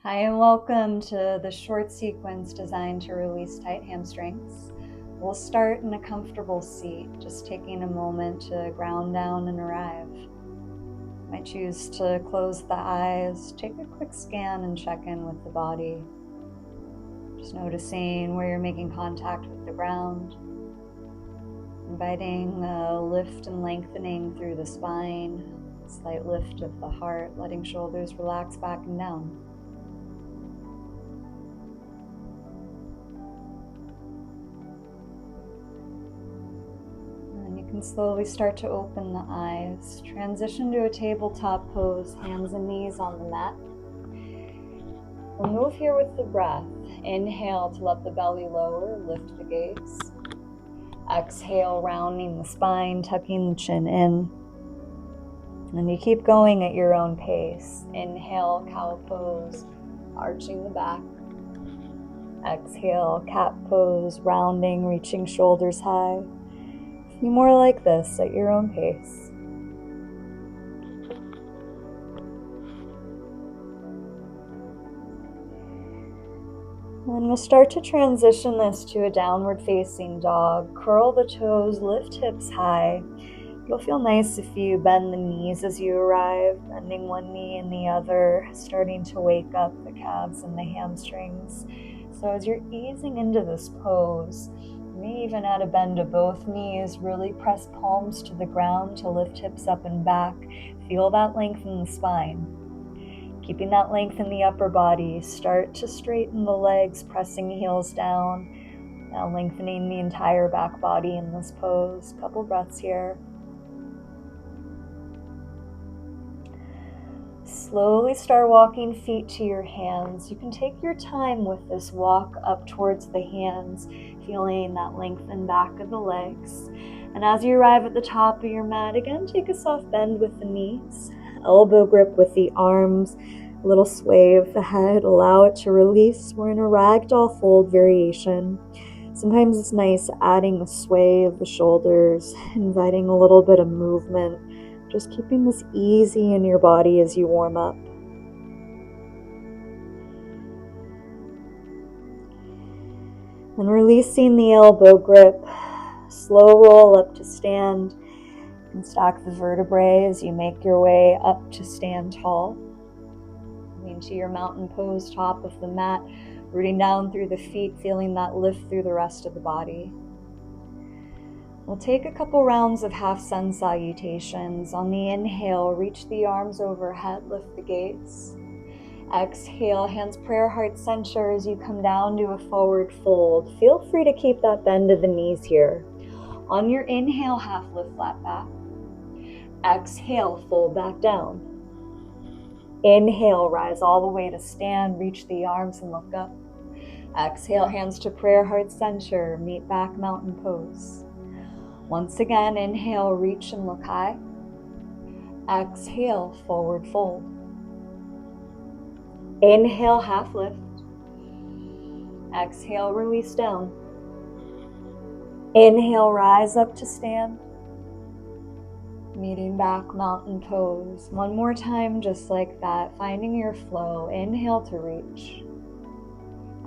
Hi and welcome to the short sequence designed to release tight hamstrings. We'll start in a comfortable seat, just taking a moment to ground down and arrive. You might choose to close the eyes, take a quick scan and check in with the body. Just noticing where you're making contact with the ground, inviting a lift and lengthening through the spine, slight lift of the heart, letting shoulders relax back and down. You can slowly start to open the eyes. Transition to a tabletop pose, hands and knees on the mat. We'll move here with the breath. Inhale to let the belly lower, lift the gaze. Exhale, rounding the spine, tucking the chin in. And you keep going at your own pace. Inhale, cow pose, arching the back. Exhale, cat pose, rounding, reaching shoulders high. Be more like this at your own pace. And we'll start to transition this to a downward facing dog. Curl the toes, lift hips high. It'll feel nice if you bend the knees as you arrive, bending one knee and the other, starting to wake up the calves and the hamstrings. So as you're easing into this pose, you may even add a bend to both knees, really press palms to the ground to lift hips up and back. Feel that length in the spine. Keeping that length in the upper body, start to straighten the legs, pressing heels down. Now lengthening the entire back body in this pose. Couple breaths here. Slowly start walking feet to your hands. You can take your time with this walk up towards the hands, feeling that lengthen back of the legs. And as you arrive at the top of your mat, again, take a soft bend with the knees, elbow grip with the arms, a little sway of the head, allow it to release. We're in a ragdoll fold variation. Sometimes it's nice adding the sway of the shoulders, inviting a little bit of movement. Just keeping this easy in your body as you warm up. And releasing the elbow grip, slow roll up to stand. And stack the vertebrae as you make your way up to stand tall. Coming to your mountain pose, top of the mat, rooting down through the feet, feeling that lift through the rest of the body. We'll take a couple rounds of half sun salutations. On the inhale, reach the arms overhead, lift the gaze. Exhale, hands prayer heart center as you come down to a forward fold. Feel free to keep that bend of the knees here. On your inhale, half lift flat back. Exhale, fold back down. Inhale, rise all the way to stand, reach the arms and look up. Exhale, hands to prayer heart center, meet back mountain pose. Once again, inhale, reach and look high. Exhale, forward fold. Inhale, half lift. Exhale, release down. Inhale, rise up to stand. Meeting back mountain pose. One more time, just like that, finding your flow. Inhale to reach.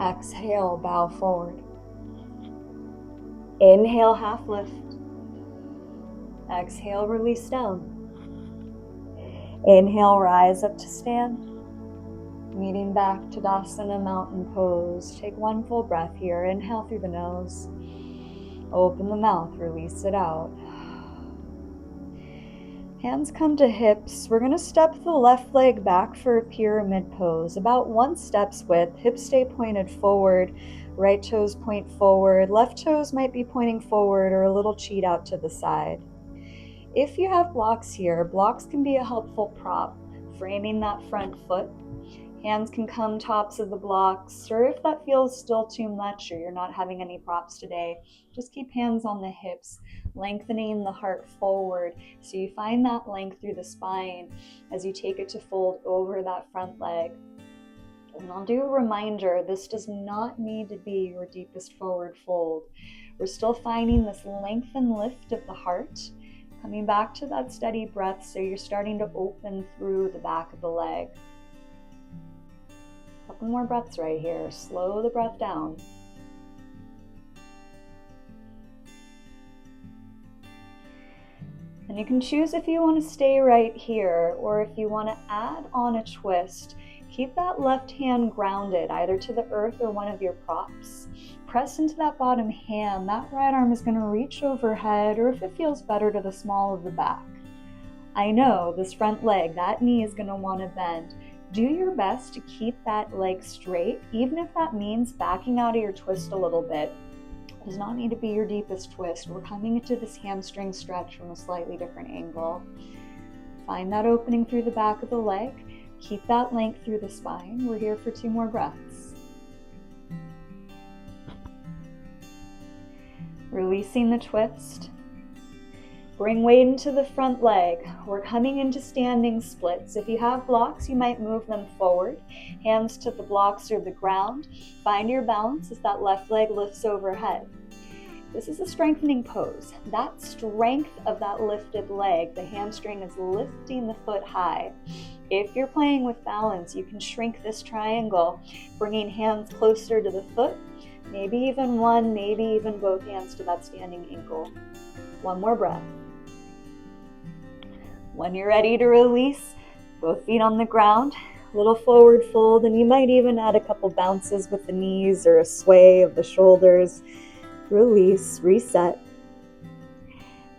Exhale, bow forward. Inhale, half lift. Exhale, release down. Inhale, rise up to stand. Meeting back Tadasana mountain pose. Take one full breath here. Inhale through the nose. Open the mouth, release it out. Hands come to hips. We're going to step the left leg back for a pyramid pose. About 1 step's width. Hips stay pointed forward. Right toes point forward. Left toes might be pointing forward or a little cheat out to the side. If you have blocks here, blocks can be a helpful prop, framing that front foot. Hands can come tops of the blocks, or if that feels still too much or you're not having any props today, just keep hands on the hips, lengthening the heart forward so you find that length through the spine as you take it to fold over that front leg. And I'll do a reminder, this does not need to be your deepest forward fold. We're still finding this length and lift of the heart, coming back to that steady breath so you're starting to open through the back of the leg. couple more breaths right here. Slow the breath down. And you can choose if you want to stay right here or if you want to add on a twist. Keep that left hand grounded either to the earth or one of your props. Press into that bottom hand. That right arm is going to reach overhead, or if it feels better, to the small of the back. I know this front leg, that knee is going to want to bend. Do your best to keep that leg straight, even if that means backing out of your twist a little bit. It does not need to be your deepest twist. We're coming into this hamstring stretch from a slightly different angle. Find that opening through the back of the leg. Keep that length through the spine. We're here for 2 more breaths. Releasing the twist. Bring weight into the front leg. We're coming into standing splits. If you have blocks, you might move them forward. Hands to the blocks or the ground. Find your balance as that left leg lifts overhead. This is a strengthening pose. That strength of that lifted leg, the hamstring is lifting the foot high. If you're playing with balance, you can shrink this triangle, bringing hands closer to the foot, maybe even one, maybe even both hands to that standing ankle. 1 more breath. When you're ready to release, both feet on the ground, little forward fold, and you might even add a couple bounces with the knees or a sway of the shoulders. Release, reset.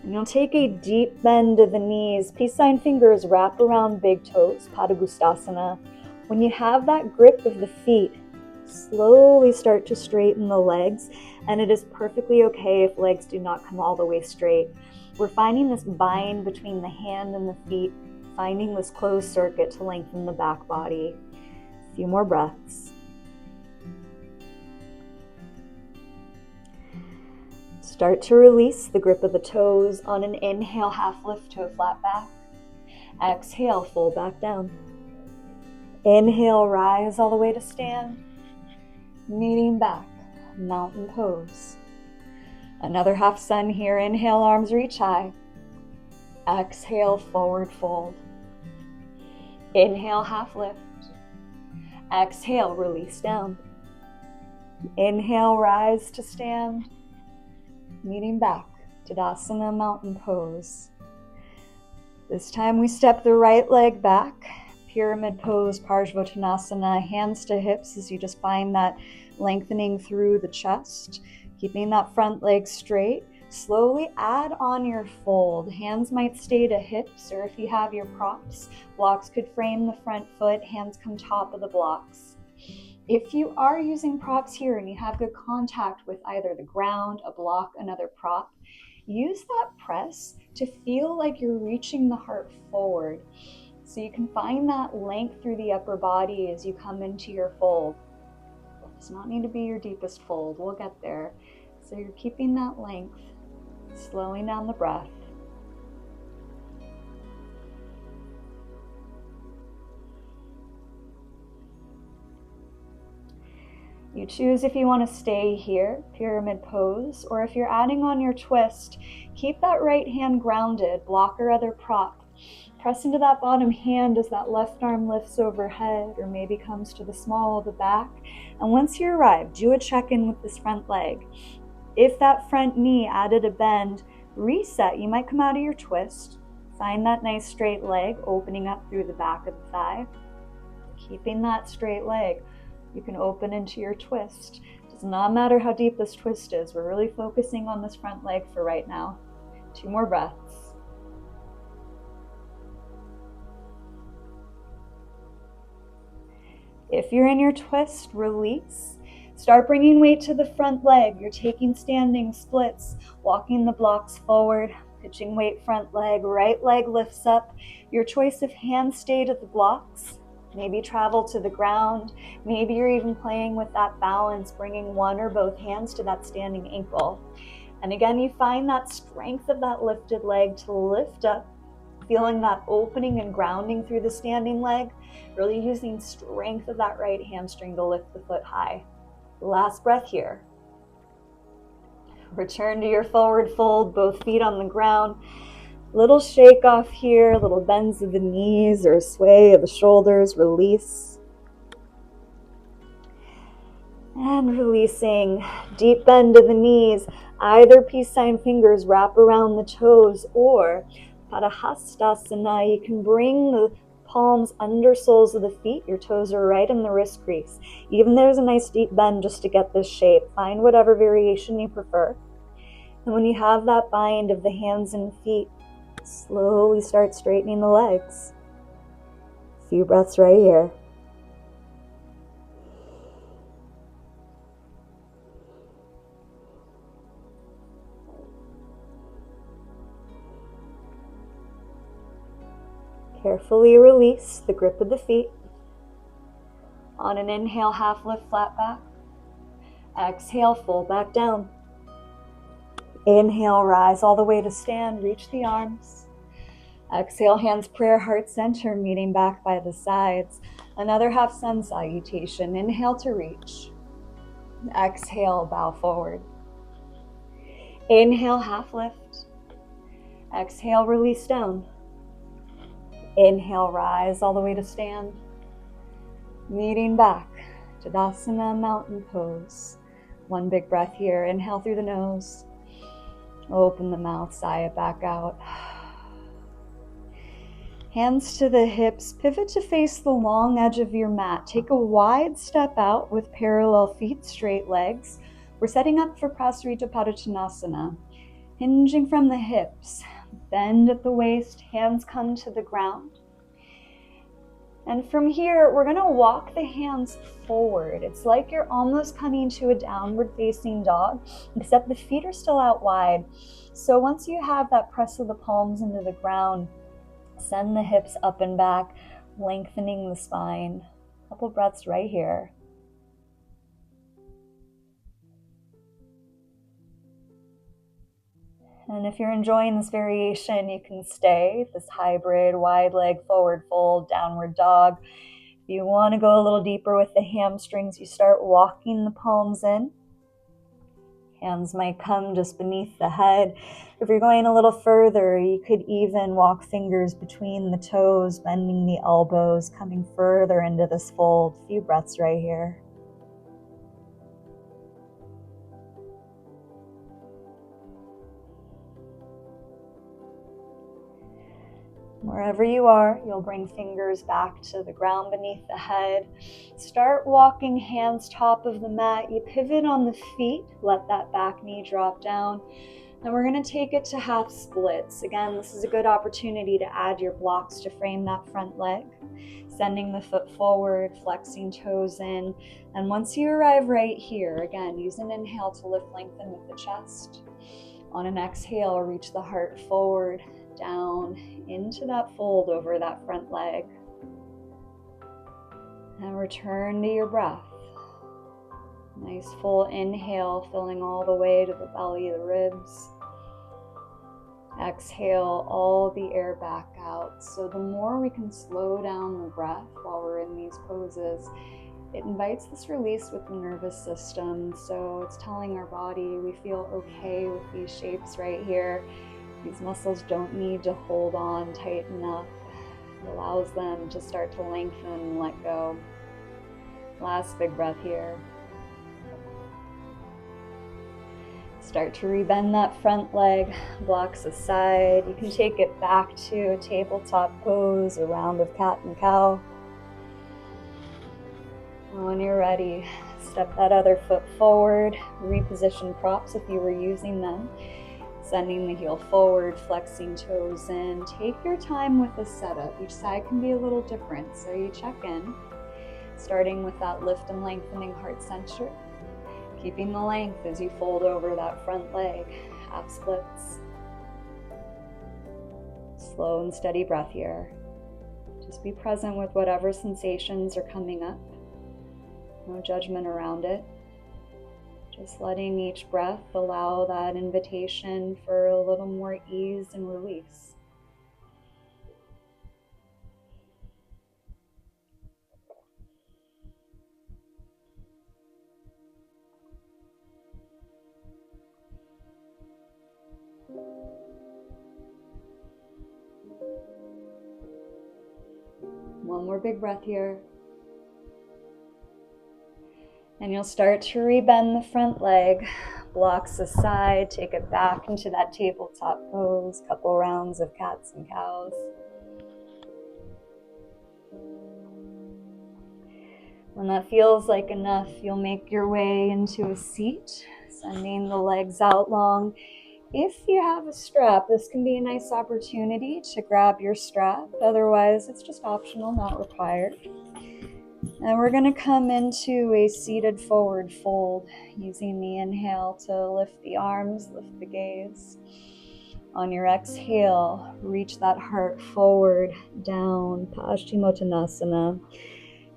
And you'll take a deep bend of the knees. Peace sign fingers wrap around big toes, Padangusthasana. When you have that grip of the feet, slowly start to straighten the legs, and it is perfectly okay if legs do not come all the way straight. We're finding this bind between the hand and the feet, finding this closed circuit to lengthen the back body. A few more breaths. Start to release the grip of the toes. On an inhale, half lift, toe flat back. Exhale, fold back down. Inhale, rise all the way to stand. Kneeling back, mountain pose. Another half sun here. Inhale, arms reach high. Exhale, forward fold. Inhale, half lift. Exhale, release down. Inhale, rise to stand. Kneeling back, Tadasana, mountain pose. This time we step the right leg back. Pyramid pose, Parsvottanasana, hands to hips as you just find that lengthening through the chest. Keeping that front leg straight. Slowly add on your fold. Hands might stay to hips, or if you have your props, blocks could frame the front foot, hands come top of the blocks. If you are using props here and you have good contact with either the ground, a block, another prop, use that press to feel like you're reaching the heart forward. So you can find that length through the upper body as you come into your fold. It does not need to be your deepest fold. We'll get there. So you're keeping that length, slowing down the breath. You choose if you want to stay here, pyramid pose, or if you're adding on your twist, keep that right hand grounded, block or other prop. Press into that bottom hand as that left arm lifts overhead or maybe comes to the small of the back. And once you arrive, do a check-in with this front leg. If that front knee added a bend, reset. You might come out of your twist. Find that nice straight leg opening up through the back of the thigh. Keeping that straight leg. You can open into your twist. It does not matter how deep this twist is. We're really focusing on this front leg for right now. 2 more breaths. If you're in your twist, release. Start bringing weight to the front leg. You're taking standing splits, walking the blocks forward, pitching weight front leg, right leg lifts up. Your choice of hands stay to the blocks. Maybe travel to the ground. Maybe you're even playing with that balance, bringing one or both hands to that standing ankle. And again, you find that strength of that lifted leg to lift up, feeling that opening and grounding through the standing leg, really using strength of that right hamstring to lift the foot high. Last breath here. Return to your forward fold, both feet on the ground. Little shake off here, little bends of the knees or sway of the shoulders, release. And releasing, deep bend of the knees, either peace sign fingers wrap around the toes, or Padahastasana, you can bring the palms under soles of the feet, your toes are right in the wrist crease. Even there's a nice deep bend just to get this shape. Find whatever variation you prefer. And when you have that bind of the hands and feet, slowly start straightening the legs. A few breaths right here. Carefully release the grip of the feet. On an inhale, half lift, flat back. Exhale, fold back down. Inhale, rise all the way to stand, reach the arms. Exhale, hands prayer, heart center, meeting back by the sides. Another half sun salutation. Inhale to reach. Exhale, bow forward. Inhale, half lift. Exhale, release down. Inhale, rise all the way to stand. Meeting back, Tadasana, mountain pose. One big breath here. Inhale through the nose. Open the mouth, sigh it back out. Hands to the hips, pivot to face the long edge of your mat. Take a wide step out with parallel feet, straight legs. We're setting up for Prasarita Padottanasana. Hinging from the hips, bend at the waist, hands come to the ground. And from here, we're gonna walk the hands forward. It's like you're almost coming to a downward facing dog, except the feet are still out wide. So once you have that press of the palms into the ground, send the hips up and back, lengthening the spine. A couple breaths right here. And if you're enjoying this variation, you can stay. This hybrid, wide leg, forward fold, downward dog. If you want to go a little deeper with the hamstrings, you start walking the palms in. Hands might come just beneath the head. If you're going a little further, you could even walk fingers between the toes, bending the elbows, coming further into this fold. A few breaths right here. Wherever you are, you'll bring fingers back to the ground beneath the head. Start walking hands top of the mat. You pivot on the feet, let that back knee drop down. And we're going to take it to half splits. Again, this is a good opportunity to add your blocks to frame that front leg. Sending the foot forward, flexing toes in. And once you arrive right here, again, use an inhale to lift, lengthen with the chest. On an exhale, reach the heart forward, down into that fold over that front leg. And return to your breath. Nice full inhale, filling all the way to the belly of the ribs. Exhale all the air back out. So the more we can slow down the breath while we're in these poses, it invites this release with the nervous system. So it's telling our body we feel okay with these shapes right here. These muscles don't need to hold on, tighten up. It allows them to start to lengthen and let go. Last big breath here. Start to rebend that front leg, blocks aside. You can take it back to a tabletop pose, a round of cat and cow. And when you're ready, step that other foot forward, reposition props if you were using them. Sending the heel forward, flexing toes in. Take your time with the setup. Each side can be a little different, so you check in. Starting with that lift and lengthening heart center. Keeping the length as you fold over that front leg, half splits. Slow and steady breath here. Just be present with whatever sensations are coming up. No judgment around it. Just letting each breath allow that invitation for a little more ease and release. One more big breath here. And you'll start to rebend the front leg, blocks aside, take it back into that tabletop pose, couple rounds of cats and cows. When that feels like enough, you'll make your way into a seat, sending the legs out long. If you have a strap, this can be a nice opportunity to grab your strap. Otherwise, it's just optional, not required. And we're going to come into a seated forward fold, using the inhale to lift the arms, lift the gaze. On your exhale, reach that heart forward, down, Paschimottanasana.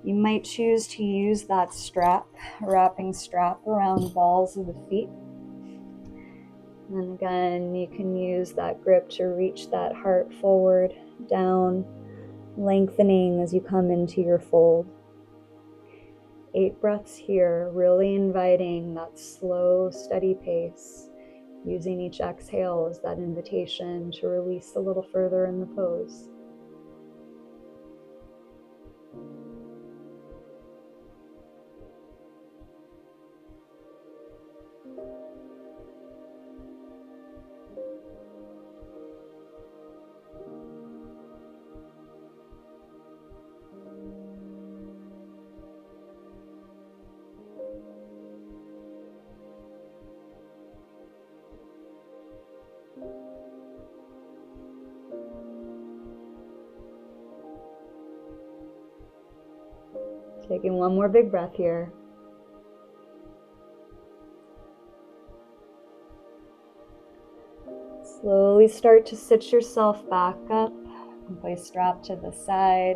You might choose to use that strap, wrapping strap around balls of the feet. And again, you can use that grip to reach that heart forward, down, lengthening as you come into your fold. 8 breaths here, really inviting that slow, steady pace, using each exhale as that invitation to release a little further in the pose. Taking one more big breath here. Slowly start to sit yourself back up. Place strap to the side.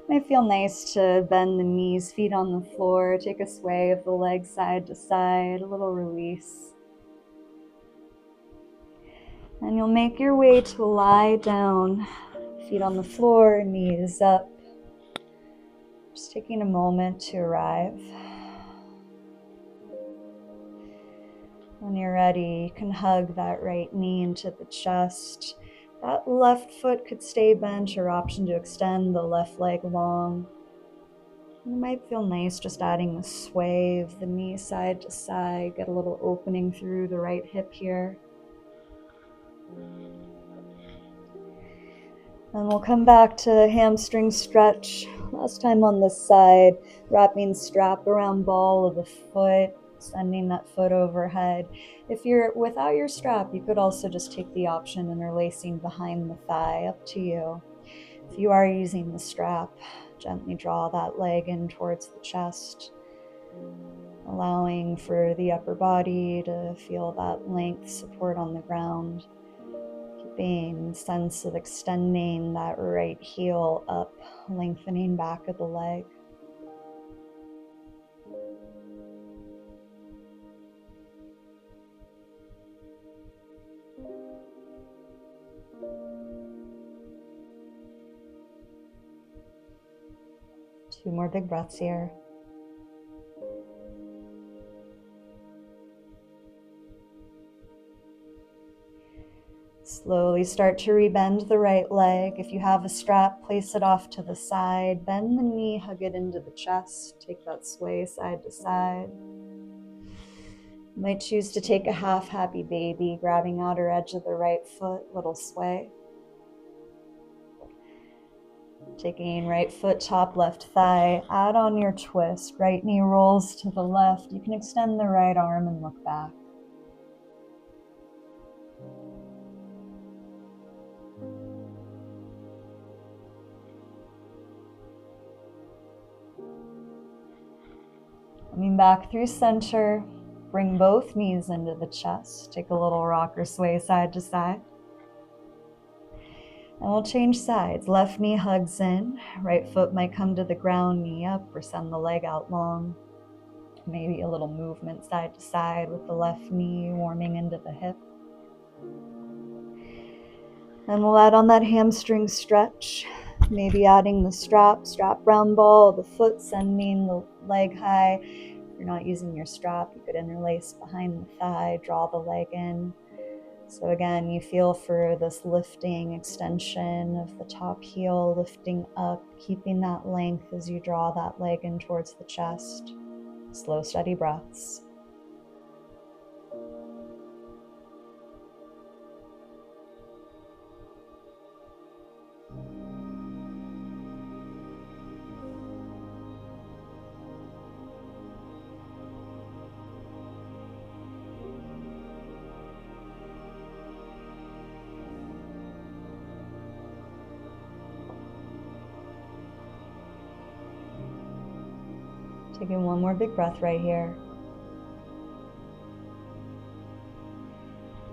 Might feel nice to bend the knees, feet on the floor. Take a sway of the legs side to side, a little release. And you'll make your way to lie down, feet on the floor, knees up. Just taking a moment to arrive. When you're ready, you can hug that right knee into the chest. That left foot could stay bent, or option to extend the left leg long. It might feel nice just adding the sway of the knee side to side, get a little opening through the right hip here. And we'll come back to hamstring stretch. Last time on this side, wrapping strap around ball of the foot, sending that foot overhead. If you're without your strap, you could also just take the option interlacing behind the thigh, up to you. If you are using the strap, gently draw that leg in towards the chest, allowing for the upper body to feel that length, support on the ground. Keeping sense of extending that right heel up, lengthening back of the leg. Two more big breaths here. Slowly start to rebend the right leg. If you have a strap, place it off to the side. Bend the knee, hug it into the chest. Take that sway side to side. You might choose to take a half happy baby, grabbing outer edge of the right foot, little sway. Taking right foot, top left thigh, add on your twist. Right knee rolls to the left. You can extend the right arm and look back. Coming back through center, bring both knees into the chest. Take a little rock or sway side to side. And we'll change sides. Left knee hugs in. Right foot might come to the ground, knee up, or send the leg out long. Maybe a little movement side to side with the left knee warming into the hip. And we'll add on that hamstring stretch. Maybe adding the strap round ball of the foot, sending the leg high. If you're not using your strap, you could interlace behind the thigh, draw the leg in. So again, you feel for this lifting, extension of the top heel, lifting up, keeping that length as you draw that leg in towards the chest. Slow, steady breaths. Taking one more big breath right here.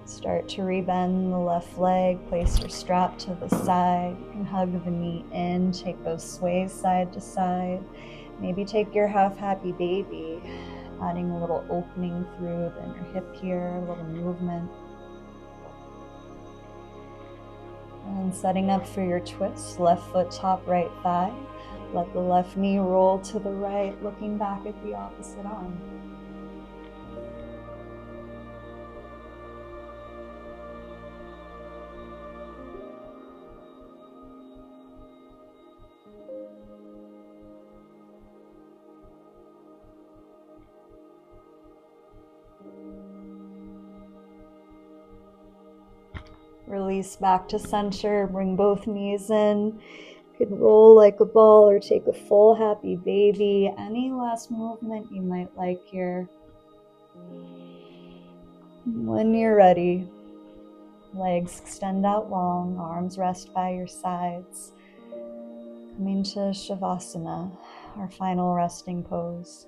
Start to rebend the left leg, place your strap to the side. You can hug the knee in, take those sways side to side. Maybe take your half happy baby, adding a little opening through the inner hip here, a little movement. And setting up for your twist, left foot top, right thigh. Let the left knee roll to the right, looking back at the opposite arm. Release back to center, bring both knees in. You can roll like a ball or take a full happy baby. Any last movement you might like here. When you're ready, legs extend out long, arms rest by your sides. Coming to Shavasana, our final resting pose.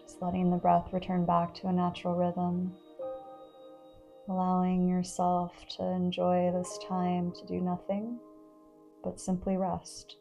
Just letting the breath return back to a natural rhythm. Allowing yourself to enjoy this time to do nothing but simply rest.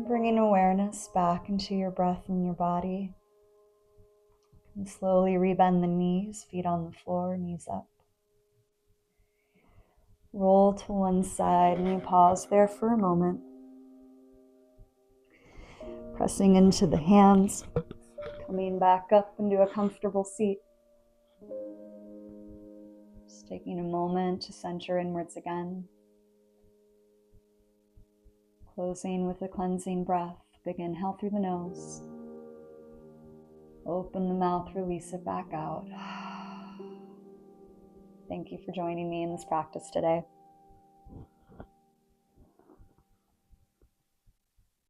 Bringing awareness back into your breath and your body. And slowly rebend the knees, feet on the floor, knees up. Roll to one side and you pause there for a moment. Pressing into the hands, coming back up into a comfortable seat. Just taking a moment to center inwards again. Closing with a cleansing breath. Big inhale through the nose. Open the mouth, release it back out. Thank you for joining me in this practice today.